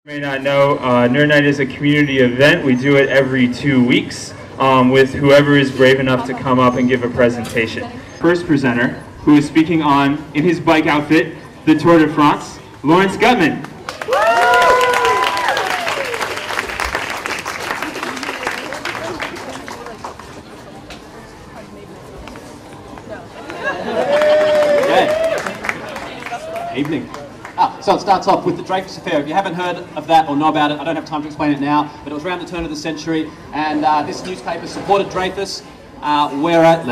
You may not know, Nerd Night is a community event. We do it every 2 weeks with whoever is brave enough to come up and give a presentation. First presenter, who is speaking on, in his bike outfit, the Tour de France, Laurence Guttman. Evening. So it starts off with the Dreyfus Affair. If you haven't heard of that or know about it, I don't have time to explain it now, but it was around the turn of the century, and this newspaper supported Dreyfus, whereas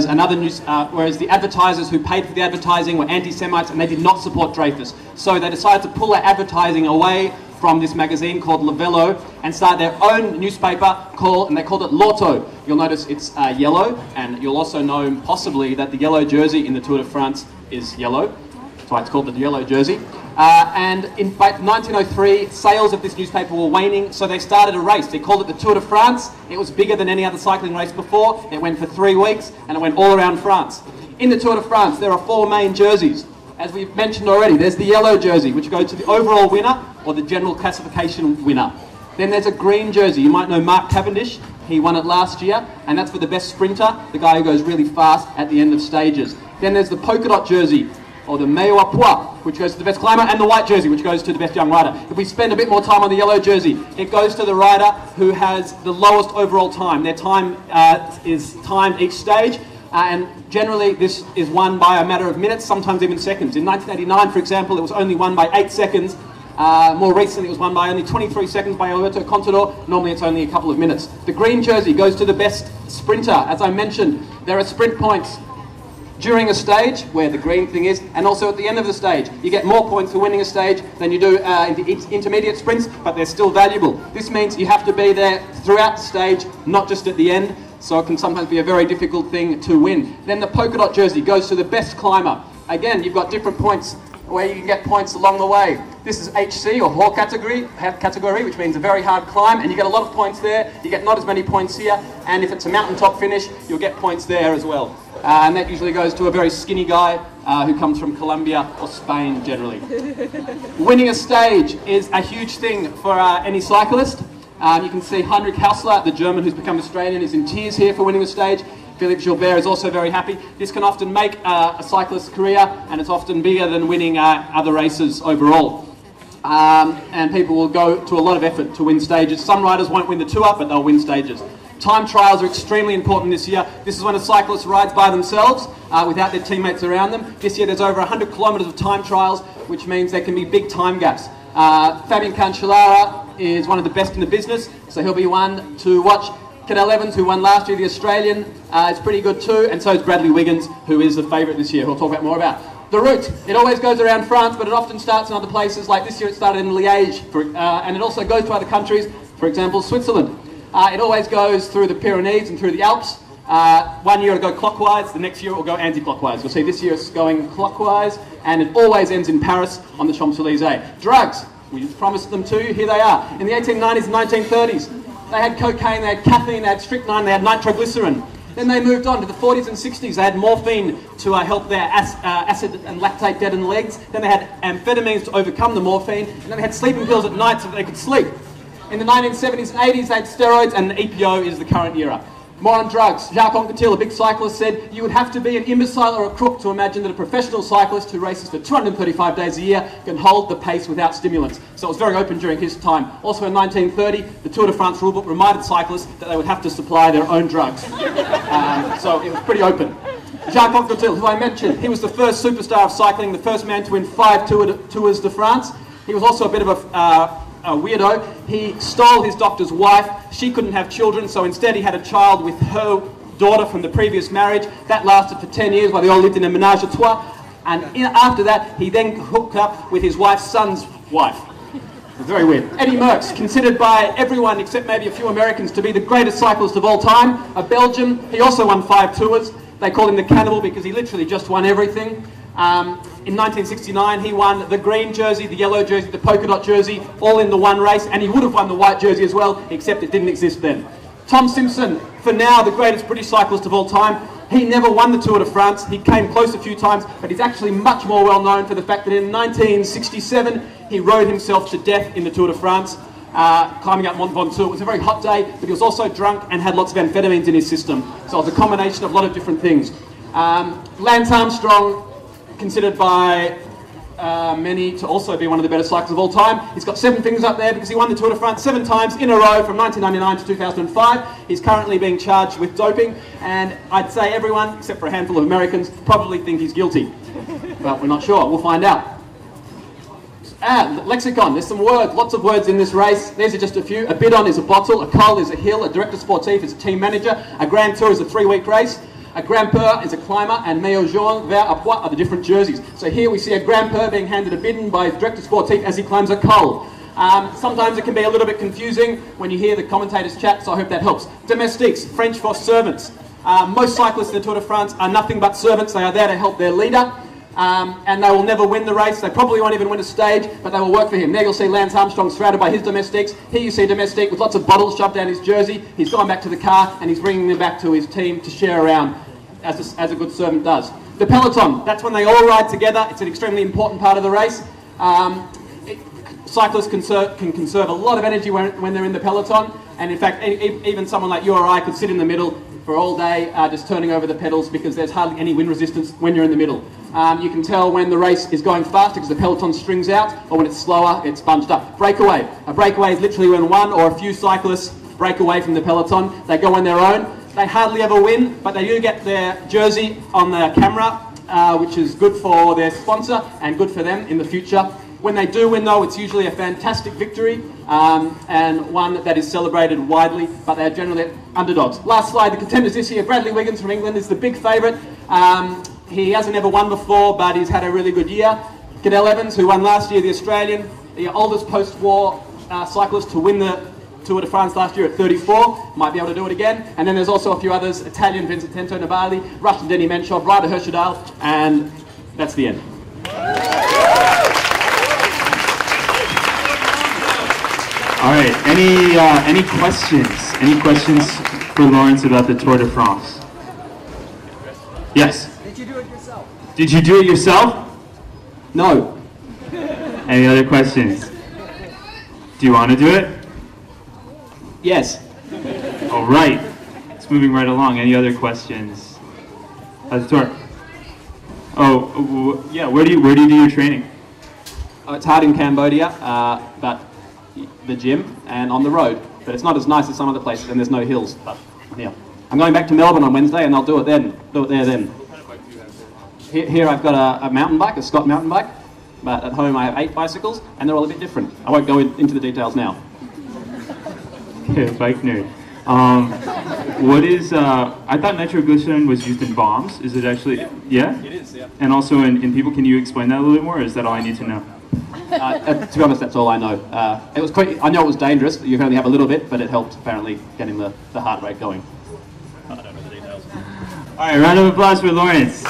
the advertisers who paid for the advertising were anti-Semites and they did not support Dreyfus. So they decided to pull their advertising away from this magazine called Lavello and start their own newspaper and they called it Lotto. You'll notice it's yellow, and you'll also know possibly that the yellow jersey in the Tour de France is yellow. That's why it's called the yellow jersey. And in 1903, sales of this newspaper were waning, so they started a race. They called it the Tour de France. It was bigger than any other cycling race before. It went for 3 weeks, and it went all around France. In the Tour de France, there are 4 main jerseys. As we've mentioned already, there's the yellow jersey, which goes to the overall winner or the general classification winner. Then there's a green jersey. You might know Mark Cavendish. He won it last year, and that's for the best sprinter, the guy who goes really fast at the end of stages. Then there's the polka dot jersey, or the maillot à pois, which goes to the best climber, and the white jersey, which goes to the best young rider. If we spend a bit more time on the yellow jersey, it goes to the rider who has the lowest overall time. Their time is timed each stage, and generally this is won by a matter of minutes, sometimes even seconds. In 1989, for example, it was only won by 8 seconds. More recently, it was won by only 23 seconds by Alberto Contador. Normally, it's only a couple of minutes. The green jersey goes to the best sprinter. As I mentioned, there are sprint points during a stage, where the green thing is, and also at the end of the stage. You get more points for winning a stage than you do in the intermediate sprints, but they're still valuable. This means you have to be there throughout the stage, not just at the end, so it can sometimes be a very difficult thing to win. Then the polka dot jersey goes to the best climber. Again, you've got different points where you can get points along the way. This is HC, or Hall category, which means a very hard climb, and you get a lot of points there. You get not as many points here, and if it's a mountaintop finish, you'll get points there as well. And that usually goes to a very skinny guy who comes from Colombia or Spain, generally. Winning a stage is a huge thing for any cyclist. You can see Heinrich Hausler, the German who's become Australian, is in tears here for winning a stage. Philippe Gilbert is also very happy. This can often make a cyclist's career, and it's often bigger than winning other races overall. And people will go to a lot of effort to win stages. Some riders won't win the tour, but they'll win stages. Time trials are extremely important this year. This is when a cyclist rides by themselves without their teammates around them. This year there's over 100 kilometres of time trials, which means there can be big time gaps. Fabian Cancellara is one of the best in the business, so he'll be one to watch. Cadel Evans, who won last year, the Australian, is pretty good too, and so is Bradley Wiggins, who is the favourite this year, who we'll talk about more about. The route, it always goes around France, but it often starts in other places, like this year it started in Liège, and it also goes to other countries, for example, Switzerland. It always goes through the Pyrenees and through the Alps. 1 year it'll go clockwise, the next year it will go anti-clockwise. You'll see this year it's going clockwise, and it always ends in Paris on the Champs-Élysées. Drugs, we promised them to you, here they are. In the 1890s and 1930s, they had cocaine, they had caffeine, they had strychnine, they had nitroglycerin. Then they moved on to the 40s and 60s. They had morphine to help their acid and lactate deaden legs. Then they had amphetamines to overcome the morphine. And then they had sleeping pills at night so that they could sleep. In the 1970s and 80s, they had steroids, and the EPO is the current era. More on drugs. Jacques Anquetil, a big cyclist, said, "You would have to be an imbecile or a crook to imagine that a professional cyclist who races for 235 days a year can hold the pace without stimulants." So it was very open during his time. Also in 1930, the Tour de France rulebook reminded cyclists that they would have to supply their own drugs. So it was pretty open. Jacques Anquetil, who I mentioned, he was the first superstar of cycling, the first man to win 5 Tours de France. He was also a bit of a weirdo. He stole his doctor's wife. She couldn't have children, so instead he had a child with her daughter from the previous marriage. That lasted for 10 years while they all lived in a ménage à trois. And after that, he then hooked up with his wife's son's wife. Very weird. Eddie Merckx, considered by everyone except maybe a few Americans to be the greatest cyclist of all time. A Belgian. He also won 5 tours. They called him the cannibal because he literally just won everything. In 1969, he won the green jersey, the yellow jersey, the polka dot jersey, all in the one race, and he would have won the white jersey as well, except it didn't exist then. Tom Simpson, for now the greatest British cyclist of all time, he never won the Tour de France. He came close a few times, but he's actually much more well known for the fact that in 1967, He rode himself to death in the Tour de France, climbing up Mont Ventoux. It was a very hot day, but he was also drunk and had lots of amphetamines in his system. So it was a combination of a lot of different things. Lance Armstrong, considered by many to also be one of the better cyclists of all time. He's got 7 fingers up there because he won the Tour de France 7 times in a row from 1999 to 2005. He's currently being charged with doping, and I'd say everyone, except for a handful of Americans, probably think he's guilty. But we're not sure. We'll find out. Lexicon, there's some words, lots of words in this race. These are just a few. A bidon is a bottle, a col is a hill, a directeur sportif is a team manager, a Grand Tour is a 3-week race, a grimpeur is a climber, and maillot jaune, vert à pois are the different jerseys. So here we see a grimpeur being handed a bidon by his directeur sportif as he climbs a col. Sometimes it can be a little bit confusing when you hear the commentators chat, so I hope that helps. Domestiques, French for servants. Most cyclists in the Tour de France are nothing but servants. They are there to help their leader. And they will never win the race. They probably won't even win a stage, but they will work for him. There you'll see Lance Armstrong surrounded by his domestiques. Here you see a domestique with lots of bottles shoved down his jersey. He's gone back to the car and he's bringing them back to his team to share around, as a good servant does. The Peloton, that's when they all ride together. It's an extremely important part of the race. Cyclists can conserve a lot of energy when they're in the Peloton, and in fact even someone like you or I could sit in the middle for all day just turning over the pedals because there's hardly any wind resistance when you're in the middle. You can tell when the race is going faster because the peloton strings out, or when it's slower, it's bunched up. Breakaway. A breakaway is literally when one or a few cyclists break away from the peloton. They go on their own. They hardly ever win, but they do get their jersey on the camera, which is good for their sponsor and good for them in the future. When they do win, though, it's usually a fantastic victory and one that is celebrated widely, but they are generally underdogs. Last slide, the contenders this year. Bradley Wiggins from England is the big favourite. He hasn't ever won before, but he's had a really good year. Cadel Evans, who won last year, the Australian, the oldest post-war cyclist to win the Tour de France last year at 34, might be able to do it again. And then there's also a few others, Italian Vincenzo Nibali, Russian Denis Menshov, Ryder Hesjedal, and that's the end. All right, any questions? Any questions for Laurence about the Tour de France? Yes? Did you do it yourself? Did you do it yourself? No. Any other questions? Do you want to do it? Yes. All right. It's moving right along. Any other questions? How's the tour? Oh, yeah. Where do you do your training? Oh, it's hard in Cambodia, but the gym and on the road. But it's not as nice as some other places, and there's no hills. But yeah, I'm going back to Melbourne on Wednesday, and I'll do it then. Do it there then. What kind of bike do you have? Here I've got a mountain bike, a Scott mountain bike. But at home I have 8 bicycles, and they're all a bit different. I won't go into the details now. Yeah, bike nerd. What is, I thought nitroglycerin was used in bombs. Is it actually, yeah? It is, yeah. And also in people, can you explain that a little bit more, or is that all I need to know? To be honest, that's all I know. It was quite, I know it was dangerous. You can only have a little bit, but it helped apparently getting the heart rate going. I don't know the details. All right, round of applause for Laurence.